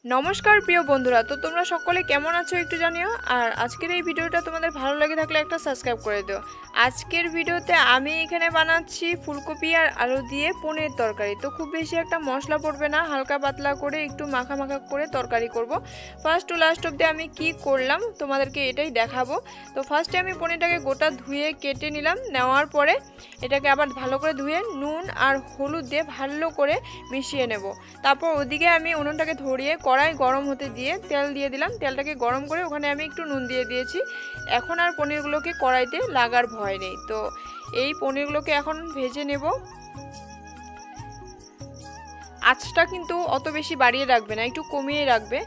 নমস্কার প্রিয় বন্ধুরা, তো তোমরা সকলে কেমন আছো একটু জানিও। আর আজকের এই ভিডিওটা তোমাদের ভালো লাগে থাকলে একটা সাবস্ক্রাইব করে দিও। আজকের ভিডিওতে আমি এখানে বানাচ্ছি ফুলকপি আর আলু দিয়ে পনির তরকারি। তো খুব বেশি একটা মশলা পড়বে না, হালকা পাতলা করে একটু মাখা মাখা করে তরকারি করব। ফার্স্ট টু লাস্ট অবধি আমি কি করলাম তোমাদেরকে এটাই দেখাবো। তো ফার্স্টে আমি পনিরটাকে গোটা ধুয়ে কেটে নিলাম, নেওয়ার পরে এটাকে আবার ভালো করে ধুয়ে নুন আর হলুদ দিয়ে ভালো করে মিশিয়ে নেব। তারপর ওদিকে আমি উনুনটাকে ধরিয়ে কড়াই গরম হতে দিয়ে তেল দিয়ে দিলাম। তেলটাকে গরম করে ওখানে আমি একটু নুন দিয়ে দিয়েছি। এখন আর পনিরগুলোকে কড়াইতে লাগার ভয় নেই। তো এই পনিরগুলোকে এখন ভেজে নেব। আঁচটা কিন্তু অত বেশি বাড়িয়ে রাখবে না, একটু কমিয়ে রাখবে।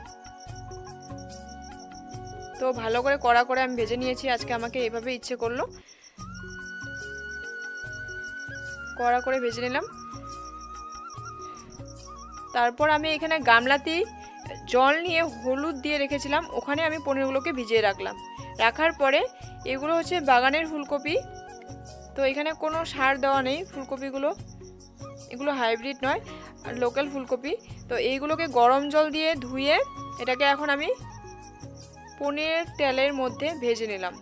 তো ভালো করে কড়া করে আমি ভেজে নিয়েছি। আজকে আমাকে এইভাবে ইচ্ছে করলো, কড়া করে ভেজে নিলাম। তারপর আমি এখানে গামলাতেই জল নিয়ে হলুদ দিয়ে রেখেছিলাম, ওখানে আমি পনিরগুলোকে ভিজিয়ে রাখলাম। রাখার পরে এগুলো হচ্ছে বাগানের ফুলকপি। তো এখানে কোনো সার দেওয়া নেই ফুলকপিগুলো, এগুলো হাইব্রিড নয়, লোকাল ফুলকপি। তো এইগুলোকে গরম জল দিয়ে ধুয়ে এটাকে এখন আমি পনিরের তেলের মধ্যে ভেজে নিলাম।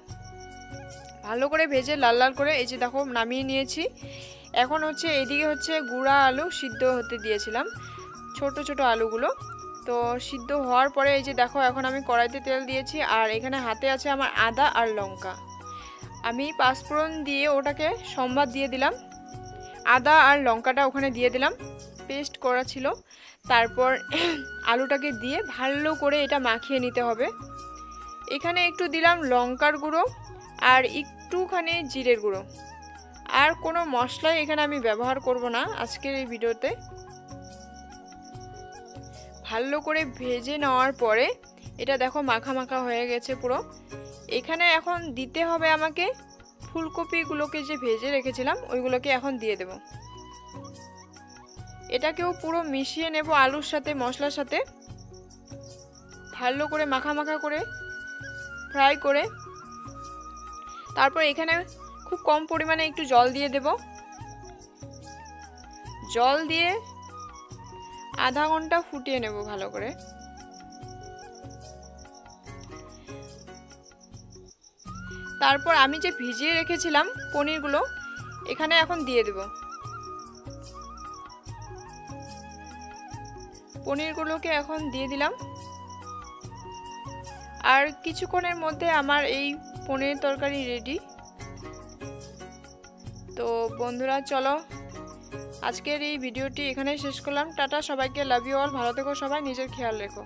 ভালো করে ভেজে লাল লাল করে এই যে দেখো নামিয়ে নিয়েছি। এখন হচ্ছে এইদিকে হচ্ছে গুঁড়া আলু সিদ্ধ হতে দিয়েছিলাম, ছোট ছোট আলুগুলো। তো সিদ্ধ হওয়ার পরে এই যে দেখো এখন আমি কড়াইতে তেল দিয়েছি। আর এখানে হাতে আছে আমার আদা আর লঙ্কা। আমি পাঁচফোড়ন দিয়ে ওটাকে সম্বাদ দিয়ে দিলাম, আদা আর লঙ্কাটা ওখানে দিয়ে দিলাম, পেস্ট করা ছিল। তারপর আলুটাকে দিয়ে ভালো করে এটা মাখিয়ে নিতে হবে। এখানে একটু দিলাম লঙ্কার গুঁড়ো আর একটুখানি জিরের গুঁড়ো। আর কোনো মশলাই এখানে আমি ব্যবহার করব না আজকের এই ভিডিওতে। ভালো করে ভেজে নেওয়ার পরে এটা দেখো মাখা মাখা হয়ে গেছে পুরো। এখানে এখন দিতে হবে আমাকে ফুলকপিগুলোকে যে ভেজে রেখেছিলাম ওইগুলোকে এখন দিয়ে দেব। এটাকেও পুরো মিশিয়ে নেব আলুর সাথে, মশলার সাথে ভালো করে মাখা মাখা করে ফ্রাই করে। তারপর এখানে খুব কম পরিমাণে একটু জল দিয়ে দেব। জল দিয়ে আধা ঘন্টা ফুটিয়ে নেব ভালো করে। তারপর আমি যে ভিজিয়ে রেখেছিলাম পনিরগুলো এখানে এখন দিয়ে দেব। পনিরগুলোকে এখন দিয়ে দিলাম। আর কিছুক্ষণের মধ্যে আমার এই পনির তরকারি রেডি। তো বন্ধুরা চলো আজকের এই ভিডিওটি এখানেই শেষ করলাম। টাটা সবাইকে, লাভ ইউ অল, ভালো থেকো সবাই, নিজের খেয়াল রেখো।